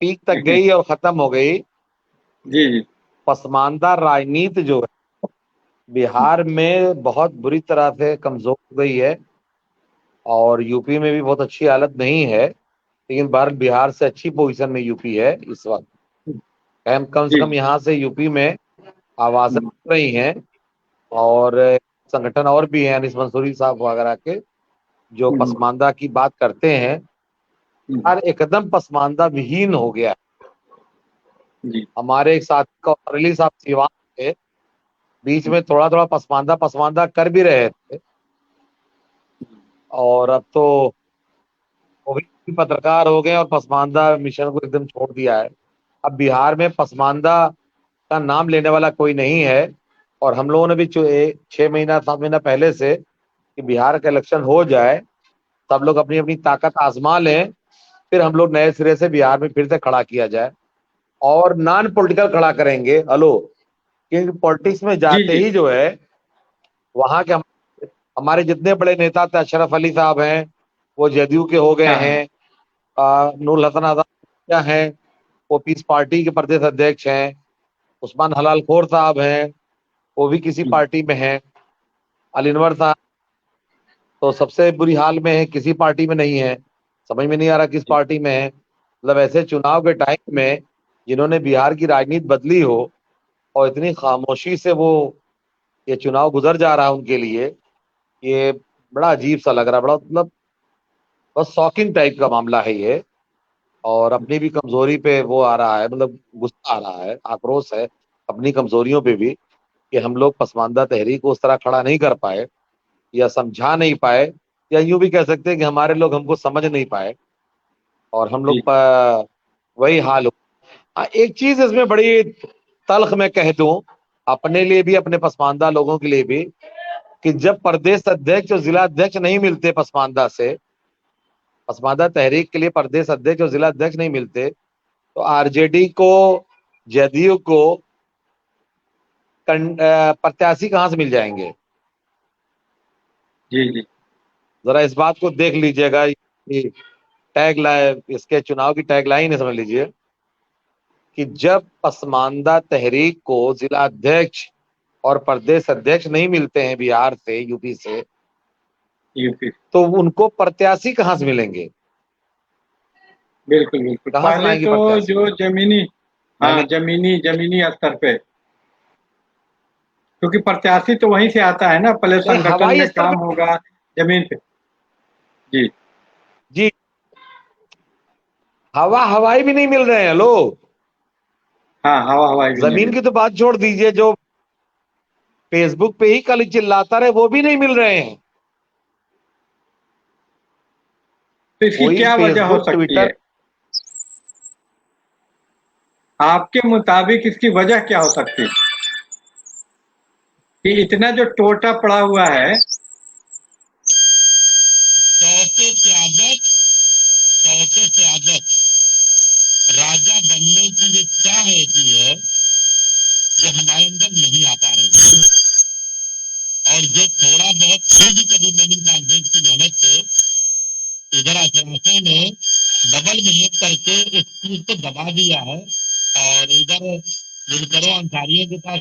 Peak तक गई और खत्म हो गई। जी जी। पसमानदा राजनीति जो है बिहार में बहुत बुरी तरह से कमजोर हो गई है, और यूपी में भी बहुत अच्छी हालत नहीं है, लेकिन भारत बिहार से अच्छी पोजीशन में यूपी है इस वक्त। हम कम से जी कम यहाँ से यूपी में आवाजें जी। उठ रही हैं, और संगठन और भी हैं अनिस मंसूरी साहब वगैरह के, जो हम्म, पसमानदा की बात करते हैं। हम्म, यार एकदम पसमानदा विहीन हो गया है। जी हमारे एक साथी कौरली साहब सिवान थे, बीच में थोड़ा थोड़ा पसमानदा पसमानदा कर भी रहे थे, और अब तो वो भी पत्रकार हो गए और पसमानदा मिशन को एकदम छोड़ दिया है। अब बिहार में पसमानदा का नाम लेने वाला कोई नहीं है। और हम लोगों ने भी 6 महीना 7 महीना पहले से कि बिहार का इलेक्शन हो जाए, सब लोग अपनी अपनी ताकत आजमा लें, फिर हम लोग नए सिरे से बिहार में फिर से खड़ा किया जाए, और नॉन पॉलिटिकल खड़ा करेंगे। हेलो, क्योंकि पॉलिटिक्स में जी जाते जी। ही जो है वहां के हमारे जितने बड़े नेता थे, अशरफ अली साहब हैं, वो जदयू के हो गए हाँ हाँ। हैं। नूर हसन आजाद हैं, वो पीस पार्टी के प्रदेश अध्यक्ष हैं। उस्मान हलाल खोर साहब हैं, वो भी किसी हम्म, पार्टी में हैं। अलिनवर साहब तो सबसे बुरी हाल में है, किसी पार्टी में नहीं है, समझ में नहीं आ रहा किस जी पार्टी में है। मतलब ऐसे चुनाव के टाइम में जिन्होंने बिहार की राजनीति बदली हो, और इतनी खामोशी से वो ये चुनाव गुजर जा रहा है उनके लिए, ये बड़ा अजीब सा लग रहा है। बड़ा मतलब बस शॉकिंग टाइप का मामला है ये। और अपनी भी कमजोरी पे वो आ रहा है, मतलब गुस्सा आ रहा है, आक्रोश है अपनी कमजोरियों पे भी, कि हम लोग पसमानदा तहरीक को उस तरह खड़ा नहीं कर पाए, या समझा नहीं पाए, या यूं भी कह सकते हैं कि हमारे लोग हमको समझ नहीं पाए, और हम जी। लोग वही हाल हो। एक चीज इसमें बड़ी तल्ख मैं कह दूं, अपने लिए भी अपने पसमानदा लोगों के लिए भी, कि जब प्रदेश अध्यक्ष और जिला अध्यक्ष नहीं मिलते पसमानदा से, पसमानदा तहरीक के लिए प्रदेश अध्यक्ष और जिला अध्यक्ष नहीं मिलते, तो आरजेडी को, जदयू को प्रत्याशी कहां से मिल जाएंगे? जी जी। जरा इस बात को देख लीजिएगा। टैग लाइन, इसके चुनाव की टैग लाइन है, समझ लीजिए कि जब पसमानदा तहरीक को जिला अध्यक्ष और प्रदेश अध्यक्ष नहीं मिलते हैं बिहार से, यूपी से, यूपी। तो उनको प्रत्याशी कहां से मिलेंगे? बिल्कुल बिल्कुल। कहां से पहले लाएंगे तो प्रत्याशी? जो जमीनी, हाँ मैंने जमीनी जमीनी स्तर पे, क्योंकि प्रत्याशी तो वहीं से आता है ना, पहले नहीं, संगठन हवाई में स्तर काम पे। होगा जमीन पे। जी। जी, हवाई भी नहीं मिल रहे हैं लोग। हाँ, हवा हवाई भी नहीं जमीन मिली। की तो बात छोड़ दीजिए, जो फेसबुक पे ही कल चिल्लाता रहे वो भी नहीं मिल रहे हैं। तो इसकी कोई क्या वजह हो फेसबुक सकती ट्विटर। है? आपके मुताबिक इसकी वजह क्या हो सकती है कि इतना जो टोटा पड़ा हुआ है? पैसे से आदत राजा बनने की जो चाह होती है वो हमारे अंदर नहीं आ पा रही है। और जो थोड़ा बहुत फिर भी कभी नवीन कांग्रेस की मेहनत से इधर आश्रमों ने डबल मेहनत करके इस चीज को दबा दिया है। और इधर जिन करो अंसारियों के पास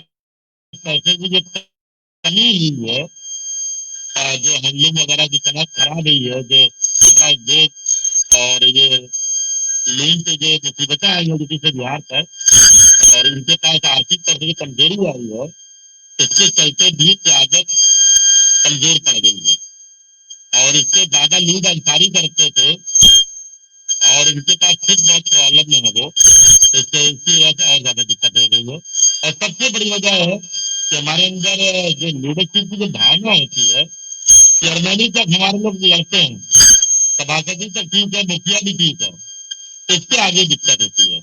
पैसे की जो कमी हुई है, जो हैंडलूम वगैरह की सनत खराब हुई है, जो उद्योग और ये लोन पे जो मुसीबतें आई है यूपी से बिहार तक, और इनके पास आर्थिक तौर से कमजोरी आई है, इसके चलते भी क्यादत कमजोर पड़ गई है। और इससे ज्यादा लीड अंसारी करते थे, और इनके पास खुद बहुत प्रॉब्लम है वो, तो इससे इसकी वजह से और ज्यादा दिक्कत हो गई है। और सबसे बड़ी वजह है कि हमारे अंदर जो लीडरशिप की जो भावना होती है, चेयरमैनी तक हमारे लोग लड़ते हैं, सभापति तक ठीक है, मुखिया भी ठीक है, इससे आगे दिक्कत होती है।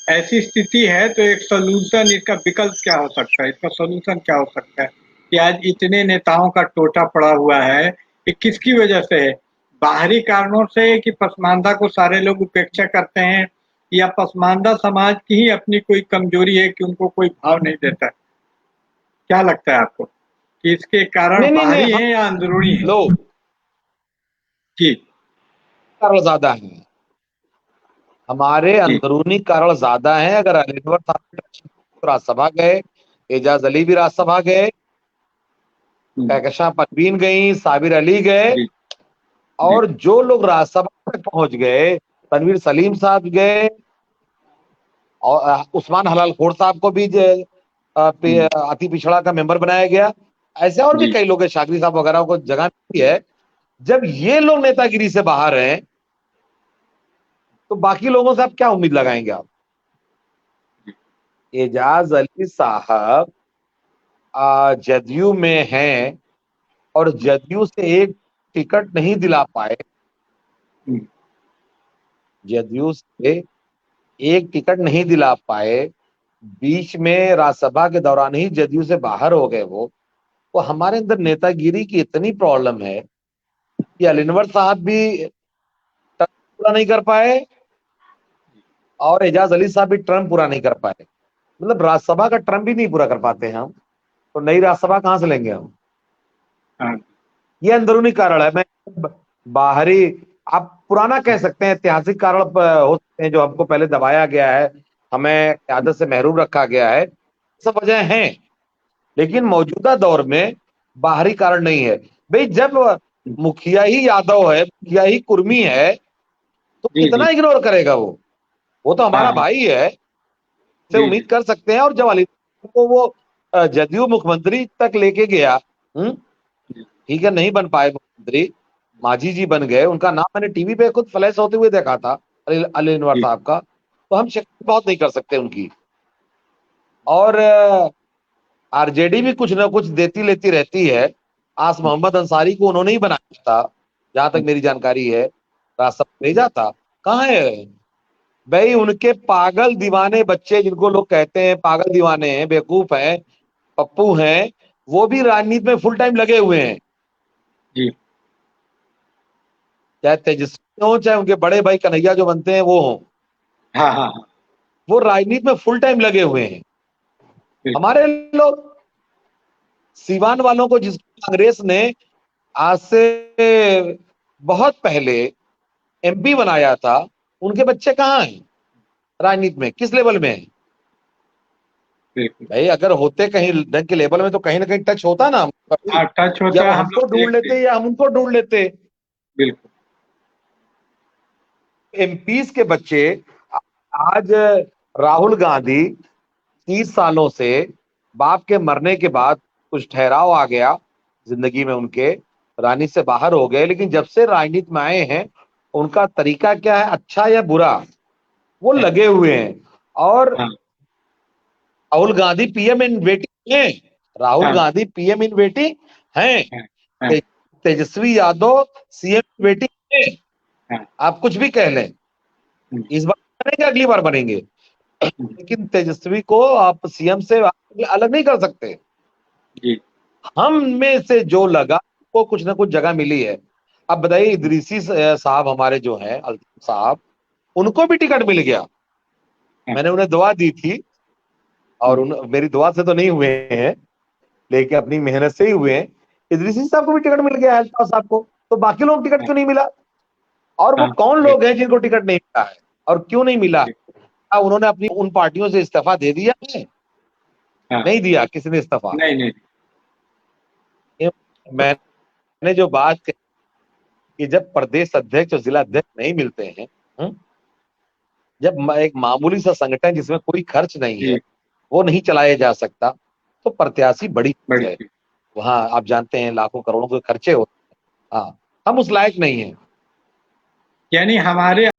ऐसी स्थिति है तो एक सोल्यूशन, इसका विकल्प क्या हो सकता है, इसका सोल्यूशन क्या हो सकता है कि आज इतने नेताओं का टोटा पड़ा हुआ है, ये किसकी वजह से है? बाहरी कारणों से कि पसमानदा को सारे लोग उपेक्षा करते हैं, या पसमानदा समाज की ही अपनी कोई कमजोरी है कि उनको कोई भाव नहीं देता है? क्या लगता है आपको कि इसके कारण नहीं नहीं नहीं, बाहरी हम हैं या अंदरूनी हैं? लोग जी, कारण ज्यादा है, हमारे जी, अंदरूनी कारण ज्यादा है। अगर अलीनवर साहब तो राज्यसभा गए, एजाज अली भी राज्यसभा गए, हुँ, कहकशां परवीन गई, साबिर अली गए, जी, जी, और जो लोग राज्यसभा तक पहुंच गए, तनवीर सलीम साहब गए, और उस्मान हलाल खोर साहब को भी हुँ, अति पिछड़ा का मेंबर बनाया गया। ऐसे और भी जी, कई लोग हैं, शाकरी साहब वगैरह को जगह मिली है। जब ये लोग नेतागिरी से बाहर हैं, तो बाकी लोगों से आप क्या उम्मीद लगाएंगे आप? एजाज अली साहब जदयू में हैं, और जदयू से एक टिकट नहीं दिला पाए, हुँ, जदयू से एक टिकट नहीं दिला पाए, बीच में राज्यसभा के दौरान ही जदयू से बाहर हो गए वो। तो हमारे अंदर नेतागिरी की इतनी प्रॉब्लम है कि अलिनवर साहब भी टर्म पूरा नहीं कर पाए, और एजाज अली साहब भी टर्म पूरा नहीं कर पाए। मतलब राज्यसभा का टर्म भी नहीं पूरा कर पाते हैं हम, तो नई राज्यसभा कहां से लेंगे हम? हाँ, ये अंदरूनी कारण है। मैं बाहरी, आप पुराना कह सकते हैं, ऐतिहासिक कारण हो सकते हैं, जो हमको पहले दबाया गया है, हमें क़यादत से महरूम रखा गया है, सब वजह हैं। लेकिन मौजूदा दौर में बाहरी कारण नहीं है। भाई जब मुखिया ही यादव है, मुखिया ही कुर्मी है, तो जी, कितना जी, इग्नोर करेगा वो तो हाँ, हमारा हाँ, भाई है, से जी, उम्मीद जी, कर सकते हैं। और जब अली को वो जदयू मुख्यमंत्री तक लेके गया, जी, ठीक है, नहीं बन पाए मुख्यमंत्री, मांझी जी बन गए, उनका नाम मैंने टीवी पे खुद फ्लैश होते हुए देखा था, अली अनवर जी, साहब का। तो हम शिकायत बहुत नहीं कर सकते उनकी। और आरजेडी भी कुछ ना कुछ देती लेती रहती है। आस मोहम्मद अंसारी को उन्होंने ही बनाया था, जहां तक मेरी जानकारी है, रास्ता भेजा था। कहाँ है भाई उनके पागल दीवाने बच्चे, जिनको लोग कहते हैं पागल दीवाने हैं, बेवकूफ हैं, पप्पू हैं, वो भी राजनीति में फुल टाइम लगे हुए हैं। जी, चाहे तेजस्वी हो, चाहे उनके बड़े भाई कन्हैया जो बनते हैं वो हों, हाँ, हाँ, हाँ, वो राजनीति में फुल टाइम लगे हुए हैं। बिल्कुल, हमारे लोग, सीवान वालों को जिसको कांग्रेस ने आज से बहुत पहले एमपी बनाया था, उनके बच्चे कहाँ हैं राजनीति में, किस लेवल में हैं? बिल्कुल। भाई अगर होते कहीं ढंग के लेवल में, तो कहीं ना कहीं टच होता ना कभी। हाँ, टच या होता वो है, हम हमको लोग ढूंढ देखते हैं। लेते या हम उनको ढूंढ लेते। बिल्कुल, एमपीज के बच्चे, आज राहुल गांधी 30 सालों से, बाप के मरने के बाद कुछ ठहराव आ गया जिंदगी में उनके, राजनीति से बाहर हो गए, लेकिन जब से राजनीति में आए हैं, उनका तरीका क्या है, अच्छा या बुरा, वो है, लगे हुए हैं। और हाँ, Rahul Gandhi PM in waiting हैं, राहुल हाँ, गांधी पीएम इन वेटिंग हैं, हाँ, हाँ, Tejashwi Yadav CM in waiting हैं। हाँ, आप कुछ भी कह लें, हुँ, इस बार बनेंगे, अगली बार बनेंगे, हुँ, लेकिन तेजस्वी को आप सीएम से अलग नहीं कर सकते। जी, हम में से जो लगा, को कुछ ना कुछ जगह मिली है। अब बताइए, इदरीसी साहब हमारे जो हैं, अल्ताफ साहब, उनको भी टिकट मिल गया। हाँ, मैंने उन्हें दुआ दी थी, और हुँ, मेरी दुआ से तो नहीं हुए हैं, लेकिन अपनी मेहनत से ही हुए हैं। इदरीसी साहब को भी टिकट मिल गया है, अल्ताफ साहब को, तो बाकी लोग टिकट हाँ, क्यों नहीं मिला? और वो हाँ, कौन लोग हैं जिनको टिकट नहीं मिला है, और क्यों नहीं मिला? बिल्कुल, क्या उन्होंने अपनी उन पार्टियों से इस्तीफा दे दिया है? हाँ, नहीं दिया किसी ने इस्तीफा। नहीं, नहीं, मैंने जो बात कही कि जब प्रदेश अध्यक्ष और जिला अध्यक्ष नहीं मिलते हैं, हम्म, जब एक मामूली सा संगठन जिसमें कोई खर्च नहीं है, जी, वो नहीं चलाया जा सकता, तो प्रत्याशी बड़ी चीज बड़ी है। चीज़। वहां आप जानते हैं लाखों करोड़ों के खर्चे होते हैं। हाँ, हम उस लायक नहीं है। यानी हमारे